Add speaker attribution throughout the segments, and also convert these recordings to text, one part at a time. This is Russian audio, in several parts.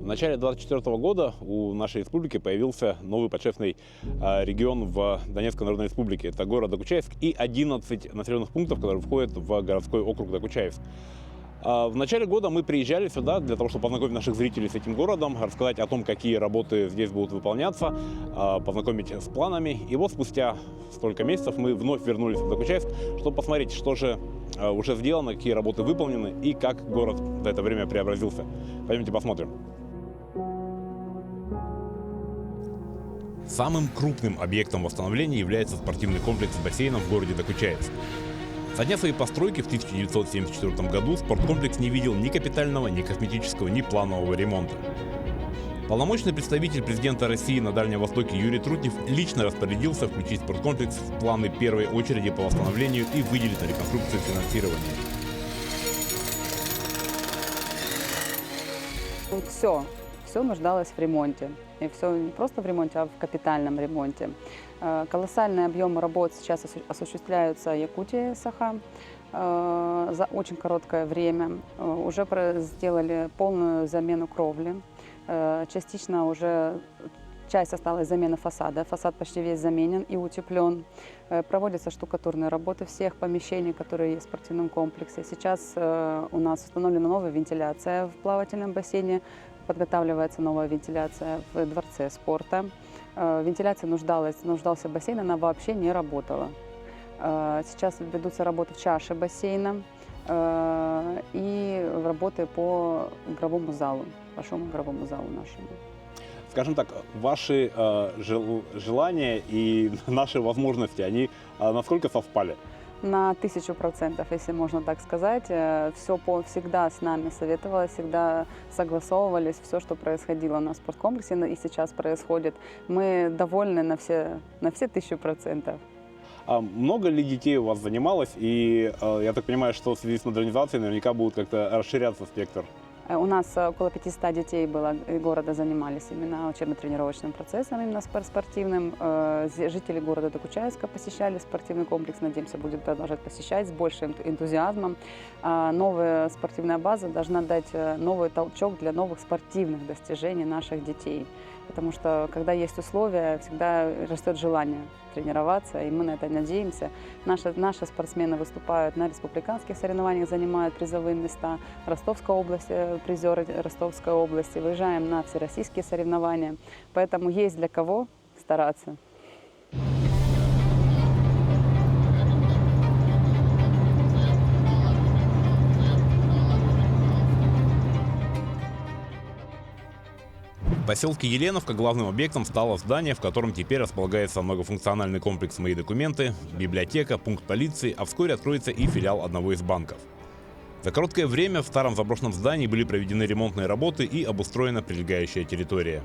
Speaker 1: В начале 2024 года у нашей республики появился новый подшефный регион в Донецкой Народной Республике. Это город Докучаевск и 11 населенных пунктов, которые входят в городской округ Докучаевск. В начале года мы приезжали сюда для того, чтобы познакомить наших зрителей с этим городом, рассказать о том, какие работы здесь будут выполняться, познакомить с планами. И вот спустя столько месяцев мы вновь вернулись в Докучаевск, чтобы посмотреть, что же уже сделано, какие работы выполнены и как город за это время преобразился. Пойдемте посмотрим. Самым крупным объектом восстановления является спортивный комплекс с бассейном в городе Докучаевск. Со дня своей постройки в 1974 году спорткомплекс не видел ни капитального, ни косметического, ни планового ремонта. Полномочный представитель президента России на Дальнем Востоке Юрий Трутнев лично распорядился включить спорткомплекс в планы первой очереди по восстановлению и выделить на реконструкцию финансирования.
Speaker 2: Все нуждалось в ремонте. И все не просто в ремонте, а в капитальном ремонте. Колоссальные объемы работ сейчас осуществляются Якутией САХА за очень короткое время. Уже сделали полную замену кровли. Частично уже часть осталась замена фасада. Фасад почти весь заменен и утеплен. Проводятся штукатурные работы всех помещений, которые есть в спортивном комплексе. Сейчас у нас установлена новая вентиляция в плавательном бассейне. Подготавливается новая вентиляция в дворце спорта. Вентиляция нуждался бассейн, она вообще не работала. Сейчас ведутся работы в чаше бассейна и работы по игровому залу, большому игровому залу нашему.
Speaker 1: Скажем так, ваши желания и наши возможности, они насколько совпали?
Speaker 2: На 1000%, если можно так сказать. Всегда с нами советовалось, всегда согласовывались, все, что происходило на спорткомплексе и сейчас происходит. Мы довольны на все 1000%.
Speaker 1: Много ли детей у вас занималось? И я так понимаю, что в связи с модернизацией наверняка будет как-то расширяться спектр.
Speaker 2: У нас около 500 детей было города занимались именно учебно-тренировочным процессом, именно спортивным. Жители города Докучаевска посещали спортивный комплекс, надеемся, будет продолжать посещать с большим энтузиазмом. Новая спортивная база должна дать новый толчок для новых спортивных достижений наших детей. Потому что, когда есть условия, всегда растет желание тренироваться, и мы на это надеемся. Наши спортсмены выступают на республиканских соревнованиях, занимают призовые места. Ростовская область, призеры Ростовской области. Выезжаем на всероссийские соревнования. Поэтому есть для кого стараться.
Speaker 1: В поселке Еленовка главным объектом стало здание, в котором теперь располагается многофункциональный комплекс «Мои документы», библиотека, пункт полиции, а вскоре откроется и филиал одного из банков. За короткое время в старом заброшенном здании были проведены ремонтные работы и обустроена прилегающая территория.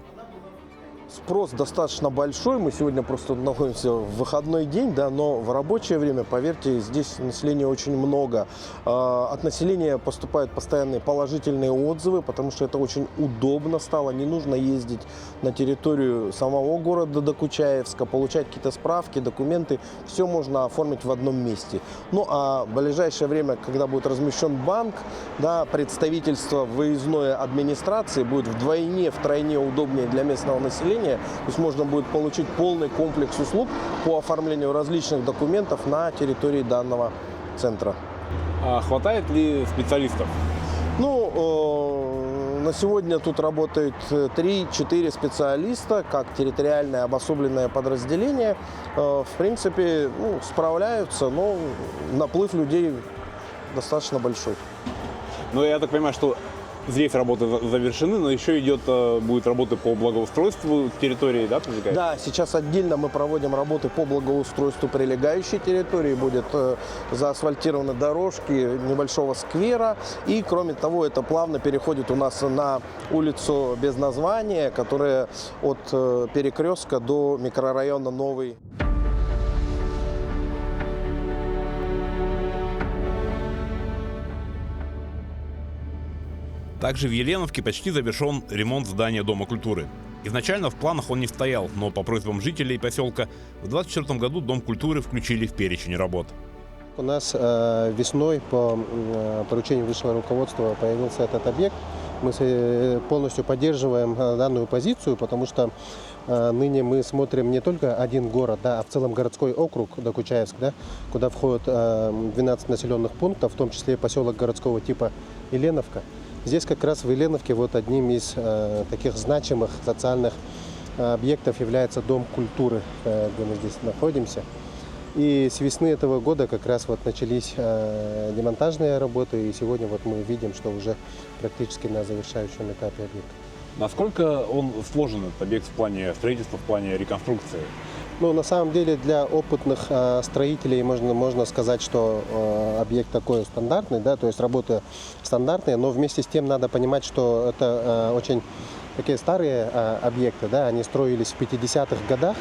Speaker 3: Спрос достаточно большой, мы сегодня просто находимся в выходной день, да, но в рабочее время, поверьте, здесь населения очень много. От населения поступают постоянные положительные отзывы, потому что это очень удобно стало, не нужно ездить на территорию самого города Докучаевска, получать какие-то справки, документы, все можно оформить в одном месте. Ну а в ближайшее время, когда будет размещен банк, да, представительство выездной администрации будет вдвойне, втройне удобнее для местного населения. То есть можно будет получить полный комплекс услуг по оформлению различных документов на территории данного центра.
Speaker 1: А хватает ли специалистов?
Speaker 3: На сегодня тут работает 3-4 специалиста, как территориальное обособленное подразделение. В принципе, справляются, но наплыв людей достаточно большой.
Speaker 1: Ну, я так понимаю, что здесь работы завершены, но еще будет работа по благоустройству территории, да, привлекать?
Speaker 3: Да, сейчас отдельно мы проводим работы по благоустройству прилегающей территории. Будет заасфальтированы дорожки небольшого сквера. И, кроме того, это плавно переходит у нас на улицу без названия, которая от перекрестка до микрорайона Новый.
Speaker 1: Также в Еленовке почти завершен ремонт здания Дома культуры. Изначально в планах он не стоял, но по просьбам жителей поселка в 2024 году Дом культуры включили в перечень работ.
Speaker 4: У нас весной по поручению высшего руководства появился этот объект. мы полностью поддерживаем данную позицию, потому что ныне мы смотрим не только один город, да, а в целом городской округ Докучаевск, да, куда входит 12 населенных пунктов, в том числе поселок городского типа Еленовка. Здесь как раз в Еленовке вот одним из таких значимых социальных объектов является Дом культуры, где мы здесь находимся. И с весны этого года как раз вот начались демонтажные работы, и сегодня вот мы видим, что уже практически на завершающем этапе объекта.
Speaker 1: Насколько он сложен, этот объект, в плане строительства, в плане реконструкции?
Speaker 4: Ну, на самом деле для опытных строителей можно сказать, что объект такой стандартный, да, то есть работы стандартные, но вместе с тем надо понимать, что это очень такие старые объекты, да, они строились в 50-х годах,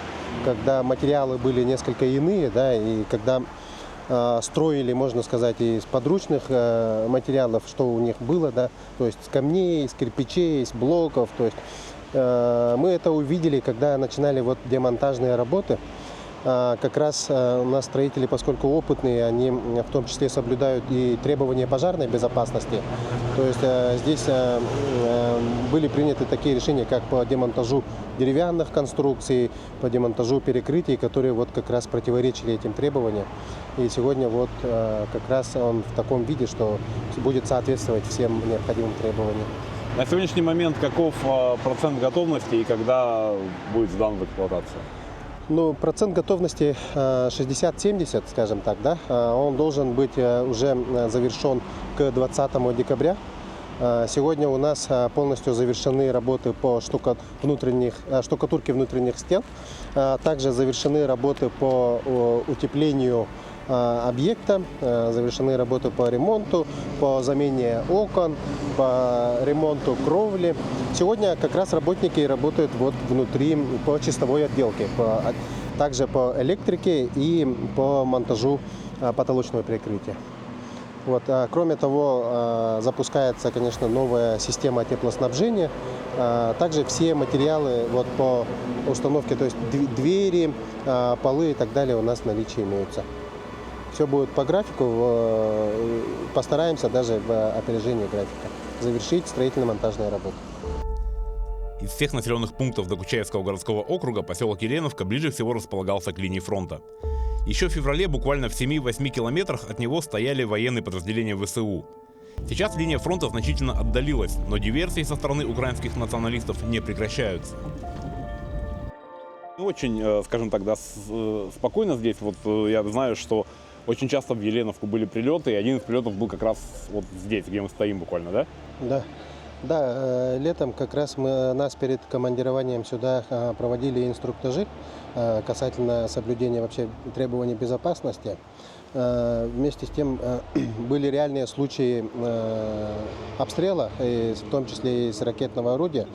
Speaker 4: когда материалы были несколько иные, да, и когда строили, можно сказать, из подручных материалов, что у них было, да, то есть с камней, из кирпичей, из блоков, то есть мы это увидели, когда начинали вот демонтажные работы. Как раз у нас строители, поскольку опытные, они в том числе соблюдают и требования пожарной безопасности. То есть здесь были приняты такие решения, как по демонтажу деревянных конструкций, по демонтажу перекрытий, которые вот как раз противоречили этим требованиям. И сегодня вот как раз он в таком виде, что будет соответствовать всем необходимым требованиям.
Speaker 1: На сегодняшний момент каков процент готовности и когда будет сдан в эксплуатацию?
Speaker 4: Ну, процент готовности 60-70, скажем так, да, он должен быть уже завершен к 20 декабря. Сегодня у нас полностью завершены работы по штукатурке внутренних стен, также завершены работы по утеплению объекта, завершены работы по ремонту, по замене окон, по ремонту кровли. Сегодня как раз работники работают вот внутри по чистовой отделке, также по электрике и по монтажу потолочного перекрытия. Вот. Кроме того, запускается, конечно, новая система теплоснабжения. Также все материалы вот по установке, то есть двери, полы и так далее у нас в наличии имеются. Все будет по графику, постараемся даже в опережении графика завершить строительно-монтажные работы.
Speaker 1: Из всех населенных пунктов Докучаевского городского округа поселок Еленовка ближе всего располагался к линии фронта. Еще в феврале буквально в 7-8 километрах от него стояли военные подразделения ВСУ. Сейчас линия фронта значительно отдалилась, но диверсии со стороны украинских националистов не прекращаются. Очень, скажем так, да, спокойно здесь. Вот я знаю, что очень часто в Еленовку были прилеты, и один из прилетов был как раз вот здесь, где мы стоим буквально, да?
Speaker 4: Да. Да, летом как раз нас перед командированием сюда проводили инструктажи касательно соблюдения вообще требований безопасности. Вместе с тем были реальные случаи обстрела, в том числе и с ракетного орудия.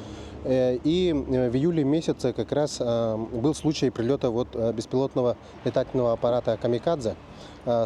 Speaker 4: И в июле месяце как раз был случай прилета вот беспилотного летательного аппарата «Камикадзе».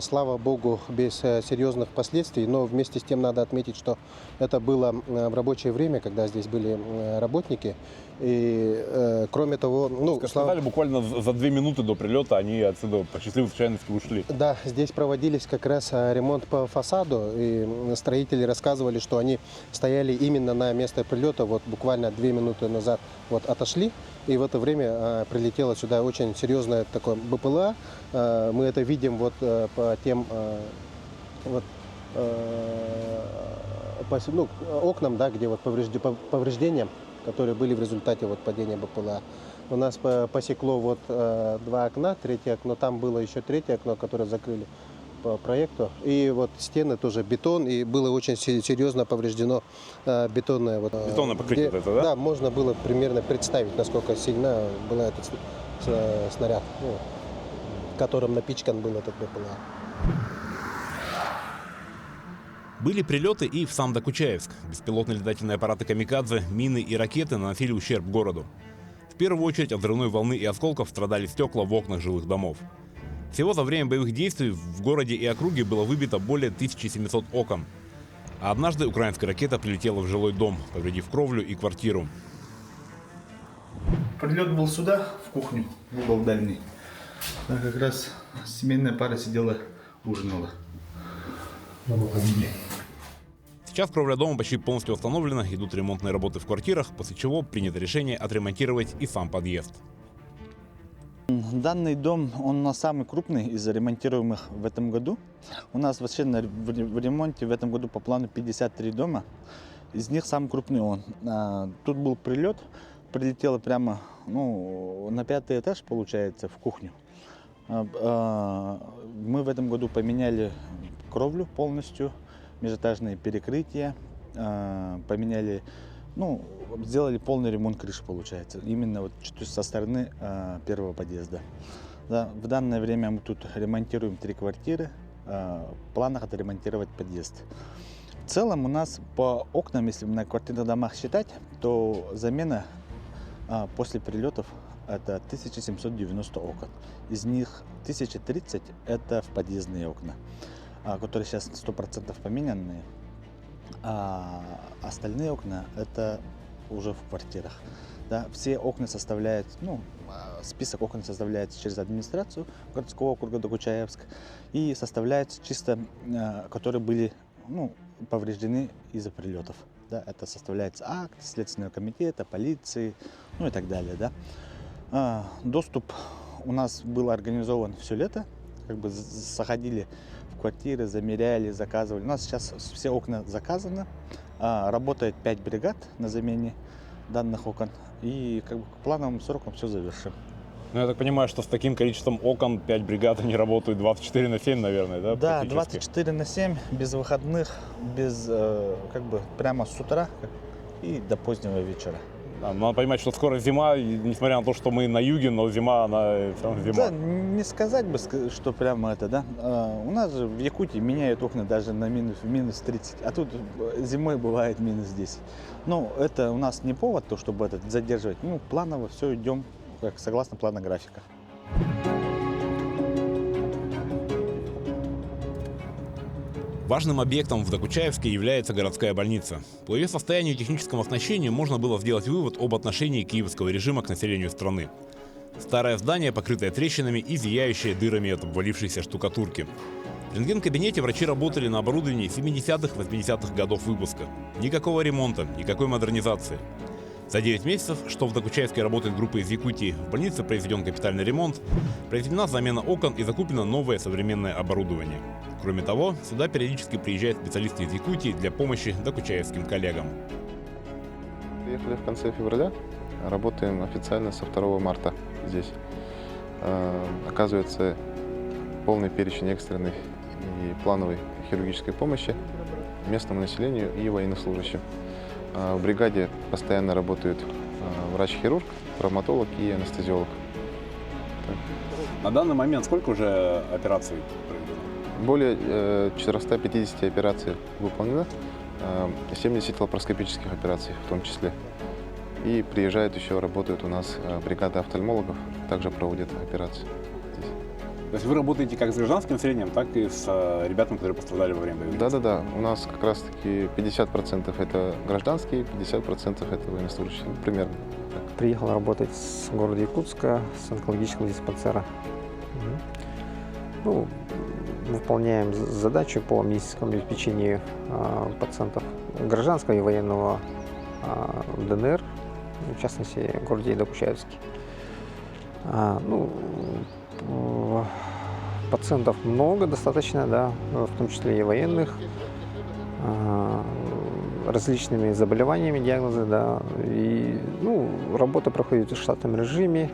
Speaker 4: Слава богу, без серьезных последствий, но вместе с тем надо отметить, что это было в рабочее время, когда здесь были работники. И кроме того,
Speaker 1: сказали, буквально за 2 минуты до прилета они отсюда по счастливой случайности ушли.
Speaker 4: Да, здесь проводились как раз ремонт по фасаду, и строители рассказывали, что они стояли именно на место прилета, вот буквально 2 минуты назад вот отошли, и в это время прилетело сюда очень серьезное такое БПЛА. Мы это видим вот по тем окнам, да, где вот повреждения, которые были в результате вот падения БПЛА. У нас посекло вот 2 окна, 3-е окно, там было еще 3-е окно, которое закрыли по проекту. И вот стены тоже бетон, и было очень серьезно повреждено бетонное.
Speaker 1: Бетонное покрытие, это, да?
Speaker 4: Да, можно было примерно представить, насколько сильно был этот снаряд, которым напичкан был этот БПЛА.
Speaker 1: Были прилеты и в сам Докучаевск. Беспилотные летательные аппараты «Камикадзе», мины и ракеты наносили ущерб городу. В первую очередь от взрывной волны и осколков страдали стекла в окнах жилых домов. Всего за время боевых действий в городе и округе было выбито более 1700 окон. А однажды украинская ракета прилетела в жилой дом, повредив кровлю и квартиру.
Speaker 5: Прилет был сюда, в кухню, угол дальний. Там как раз семейная пара сидела, ужинала.
Speaker 1: Сейчас кровля дома почти полностью восстановлена, идут ремонтные работы в квартирах, после чего принято решение отремонтировать и сам подъезд.
Speaker 5: Данный дом, он у нас самый крупный из ремонтируемых в этом году. У нас вообще в ремонте в этом году по плану 53 дома. Из них самый крупный он. Тут был прилет, прилетело прямо на 5-й этаж, получается, в кухню. Мы в этом году поменяли кровлю полностью, межэтажные перекрытия, поменяли, сделали полный ремонт крыши, получается, именно вот со стороны первого подъезда. Да, в данное время мы тут ремонтируем 3 квартиры, в планах отремонтировать подъезд. В целом у нас по окнам, если на квартирных домах считать, то замена после прилетов это 1790 окон. Из них 1030 это в подъездные окна, которые сейчас 100% поменянные. А остальные окна это уже в квартирах. Да, все окна составляют, список окон составляется через администрацию городского округа Докучаевск и составляются чисто, которые были повреждены из-за прилетов. Да, это составляется акт Следственного комитета, полиции, и так далее. Да. Доступ у нас был организован все лето, заходили в квартиры, замеряли, заказывали. У нас сейчас все окна заказаны, работает 5 бригад на замене данных окон, и к плановым срокам все завершим.
Speaker 1: Я так понимаю, что с таким количеством окон 5 бригад они работают 24/7, наверное, да?
Speaker 5: Да, 24/7, без выходных, без прямо с утра и до позднего вечера.
Speaker 1: Надо понимать, что скоро зима, и несмотря на то, что мы на юге, но зима, она все равно зима.
Speaker 5: Да, не сказать бы, что прямо это, да. У нас же в Якутии меняют окна даже на минус 30, а тут зимой бывает минус 10. Это у нас не повод, чтобы задерживать. Планово все идем согласно плану графика.
Speaker 1: Важным объектом в Докучаевске является городская больница. По ее состоянию и техническому оснащению можно было сделать вывод об отношении киевского режима к населению страны. Старое здание, покрытое трещинами и зияющее дырами от обвалившейся штукатурки. В рентген-кабинете врачи работали на оборудовании 70-80-х годов выпуска. Никакого ремонта, никакой модернизации. За 9 месяцев, что в Докучаевске работает группа из Якутии, в больнице произведен капитальный ремонт, произведена замена окон и закуплено новое современное оборудование. Кроме того, сюда периодически приезжают специалисты из Якутии для помощи докучаевским коллегам.
Speaker 6: Приехали в конце февраля, работаем официально со 2 марта здесь. Оказывается, полный перечень экстренной и плановой хирургической помощи местному населению и военнослужащим. В бригаде постоянно работают врач-хирург, травматолог и анестезиолог.
Speaker 1: На данный момент сколько уже операций проведено?
Speaker 6: Более 450 операций выполнено, 70 лапароскопических операций в том числе. И приезжают еще, работают у нас бригада офтальмологов, также проводят операции здесь.
Speaker 1: То есть вы работаете как с гражданским населением, так и с ребятами, которые пострадали во время боевых действий?
Speaker 6: Да. У нас как раз-таки 50% это гражданские, 50% это военнослужащие. Примерно так.
Speaker 7: Приехал работать с города Якутска, с онкологического диспансера. Выполняем задачи по медицинскому обеспечению пациентов гражданского и военного ДНР, в частности, в городе Докучаевске. Пациентов много достаточно, да, в том числе и военных, различными заболеваниями, диагнозы, да. И, работа проходит в штатном режиме,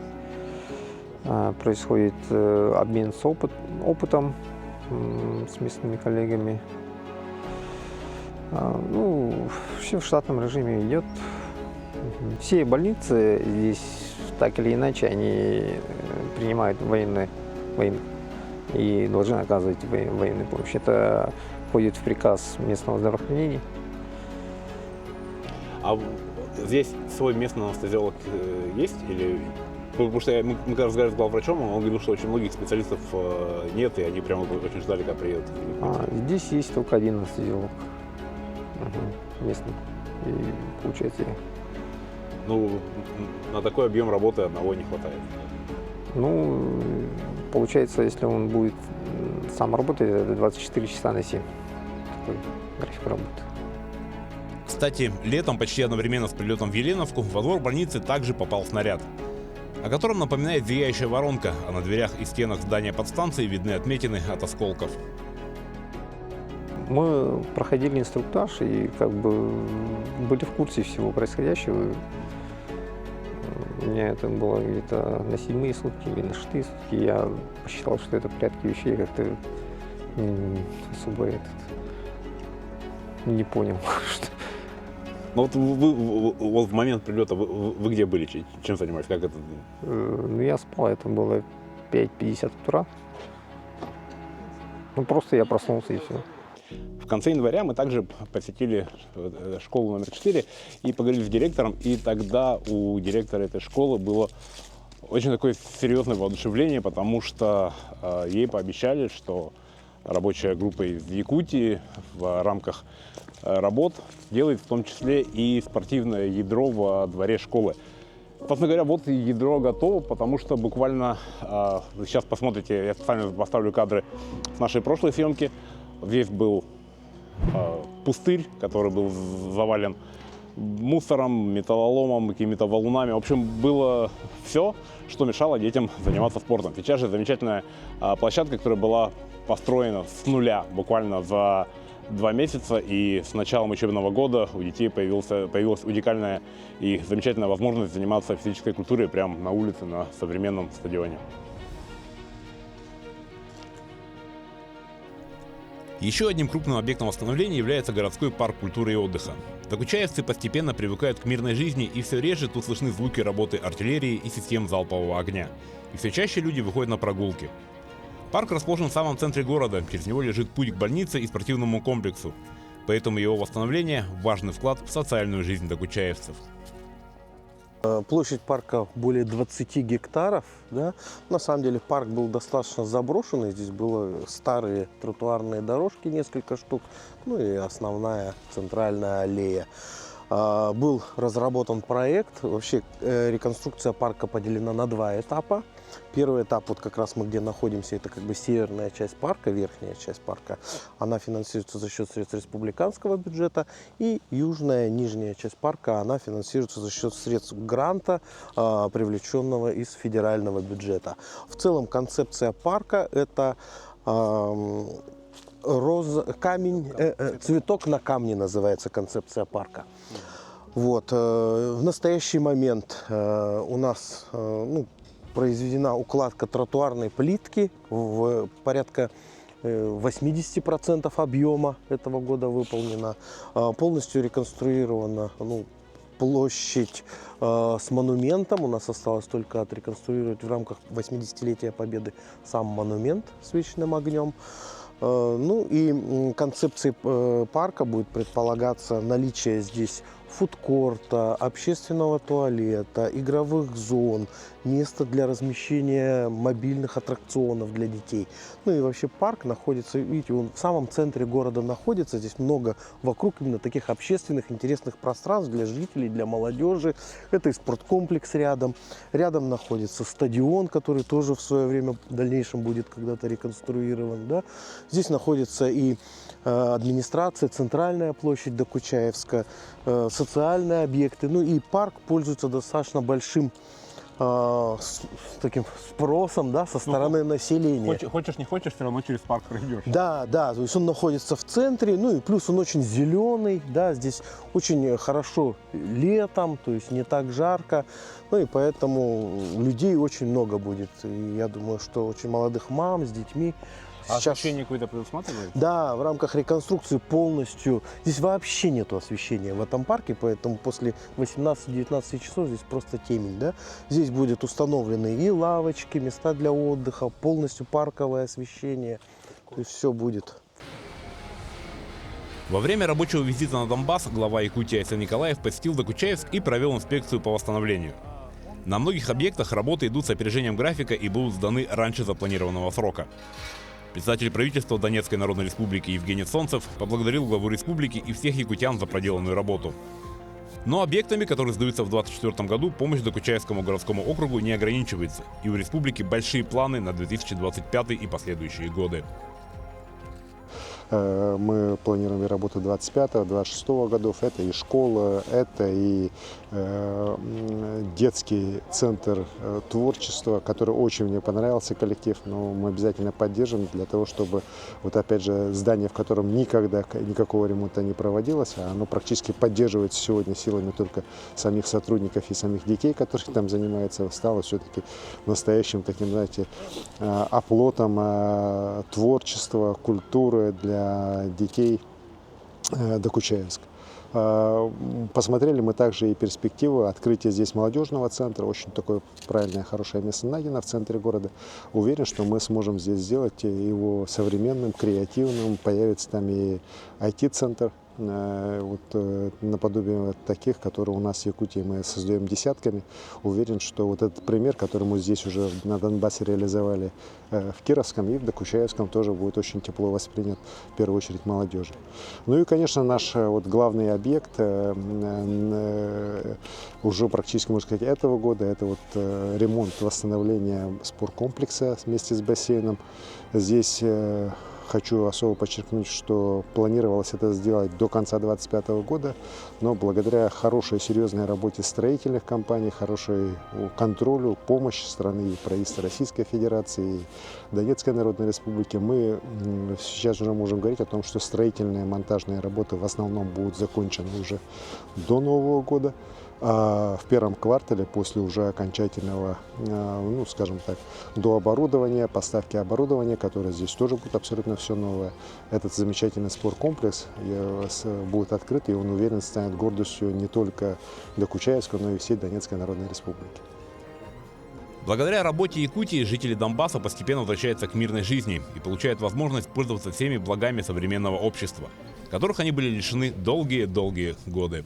Speaker 7: происходит обмен с опытом с местными коллегами. Все в штатном режиме идет. Все больницы здесь, так или иначе, они принимают военных и должны оказывать военную помощь. Это входит в приказ местного здравоохранения.
Speaker 1: А здесь свой местный анестезиолог есть? Потому что мы когда разговаривали с главврачом, он говорил, что очень многих специалистов нет, и они прямо очень ждали, когда приедут.
Speaker 7: Здесь есть только один анестезиолог местный. И получается...
Speaker 1: на такой объем работы одного не хватает.
Speaker 7: Получается, если он будет сам работать, это 24 часа на 7. Такой график работы.
Speaker 1: Кстати, летом, почти одновременно с прилетом в Еленовку, во двор больницы также попал снаряд, о котором напоминает зияющая воронка, а на дверях и стенах здания подстанции видны отметины от осколков.
Speaker 7: Мы проходили инструктаж и как бы были в курсе всего происходящего. У меня это было где-то на 7-е сутки или на 6-е сутки. Я посчитал, что это в порядке вещей, как-то особо не понял, что...
Speaker 1: Ну вот вы в момент прилета вы где были, чем занимались, как это?
Speaker 7: Ну, я спал, это было 5:50 утра. Ну, просто я проснулся и все.
Speaker 1: В конце января мы также посетили школу номер 4 и поговорили с директором, и тогда у директора этой школы было очень такое серьезное воодушевление, потому что ей пообещали, что рабочая группа из Якутии в рамках работ делает в том числе и спортивное ядро во дворе школы. Собственно говоря, вот и ядро готово, потому что буквально, вы сейчас посмотрите, я специально поставлю кадры с нашей прошлой съемки. Здесь был пустырь, который был завален мусором, металлоломом, какими-то валунами. В общем, было все, что мешало детям заниматься спортом. Сейчас же замечательная площадка, которая была построена с нуля буквально за 2 месяца, и с началом учебного года у детей появилась уникальная и замечательная возможность заниматься физической культурой прямо на улице, на современном стадионе. Еще одним крупным объектом восстановления является городской парк культуры и отдыха. Докучаевцы постепенно привыкают к мирной жизни, и все реже тут слышны звуки работы артиллерии и систем залпового огня. И все чаще люди выходят на прогулки. Парк расположен в самом центре города, через него лежит путь к больнице и спортивному комплексу. Поэтому его восстановление – важный вклад в социальную жизнь докучаевцев.
Speaker 3: Площадь парка более 20 гектаров. Да? На самом деле парк был достаточно заброшенный. Здесь были старые тротуарные дорожки, несколько штук, ну и основная центральная аллея. Был разработан проект. Вообще реконструкция парка поделена на 2 этапа. Первый этап, вот как раз мы где находимся, это как бы северная часть парка, верхняя часть парка. Она финансируется за счет средств республиканского бюджета. И южная, нижняя часть парка, она финансируется за счет средств гранта, привлеченного из федерального бюджета. В целом концепция парка – это цветок на камне называется концепция парка. Вот. В настоящий момент у нас произведена укладка тротуарной плитки в порядка 80% объема этого года выполнена. Полностью реконструирована площадь с монументом. У нас осталось только отреконструировать в рамках 80-летия Победы сам монумент с вечным огнем. Ну и концепцией парка будет предполагаться наличие здесь фудкорта, общественного туалета, игровых зон, место для размещения мобильных аттракционов для детей. Ну и вообще парк находится, видите, он в самом центре города находится. Здесь много вокруг именно таких общественных интересных пространств для жителей, для молодежи. Это и спорткомплекс рядом. Рядом находится стадион, который тоже в свое время в дальнейшем будет когда-то реконструирован. Да? Здесь находится и администрация, центральная площадь Докучаевска, социальные объекты. Ну и парк пользуется достаточно большим таким спросом, да, со стороны населения.
Speaker 1: Хочешь, не хочешь, все равно через парк пройдешь.
Speaker 3: Да, да, то есть он находится в центре, ну и плюс он очень зеленый, да, здесь очень хорошо летом, то есть не так жарко, ну и поэтому людей очень много будет. И я думаю, что очень молодых мам с детьми.
Speaker 1: Сейчас... Освещение какое-то предусматривается?
Speaker 3: Да, в рамках реконструкции полностью. Здесь вообще нету освещения в этом парке, поэтому после 18-19 часов здесь просто темень. Да? Здесь будет установлены и лавочки, места для отдыха, полностью парковое освещение. То есть все будет.
Speaker 1: Во время рабочего визита на Донбасс глава Якутии Айсан Николаев посетил Докучаевск и провел инспекцию по восстановлению. На многих объектах работы идут с опережением графика и будут сданы раньше запланированного срока. Председатель правительства Донецкой Народной Республики Евгений Солнцев поблагодарил главу республики и всех якутян за проделанную работу. Но объектами, которые сдаются в 2024 году, помощь Докучаевскому городскому округу не ограничивается, и у республики большие планы на 2025 и последующие годы.
Speaker 8: Мы планируем работу 25-26 годов. Это и школа, это и детский центр творчества, который очень мне понравился, коллектив, но мы обязательно поддержим для того, чтобы, вот опять же, здание, в котором никогда никакого ремонта не проводилось, а оно практически поддерживается сегодня силами только самих сотрудников и самих детей, которые там занимаются, стало все-таки настоящим таким, знаете, оплотом творчества, культуры для детей Докучаевска. Посмотрели мы также и перспективу открытия здесь молодежного центра. Очень такое правильное, хорошее место найдено в центре города. Уверен, что мы сможем здесь сделать его современным, креативным. Появится там и IT-центр. Наподобие таких, которые у нас в Якутии мы создаем десятками. Уверен, что вот этот пример, который мы здесь уже на Донбассе реализовали в Кировском и в Докучаевском, тоже будет очень тепло воспринят, в первую очередь, молодежи. Ну и, конечно, наш вот главный объект уже практически, можно сказать, этого года, это вот ремонт, восстановление спорткомплекса вместе с бассейном. Здесь хочу особо подчеркнуть, что планировалось это сделать до конца 2025 года, но благодаря хорошей, серьезной работе строительных компаний, хорошей контролю, помощи страны и правительства Российской Федерации и Донецкой Народной Республики, мы сейчас уже можем говорить о том, что строительные монтажные работы в основном будут закончены уже до Нового года. А в первом квартале, после уже окончательного, ну, скажем так, дооборудования, поставки оборудования, которое здесь тоже будет абсолютно все новое, этот замечательный спорткомплекс будет открыт, и он, уверен, станет гордостью не только Докучаевска, но и всей Донецкой Народной Республики.
Speaker 1: Благодаря работе Якутии жители Донбасса постепенно возвращаются к мирной жизни и получают возможность пользоваться всеми благами современного общества, которых они были лишены долгие-долгие годы.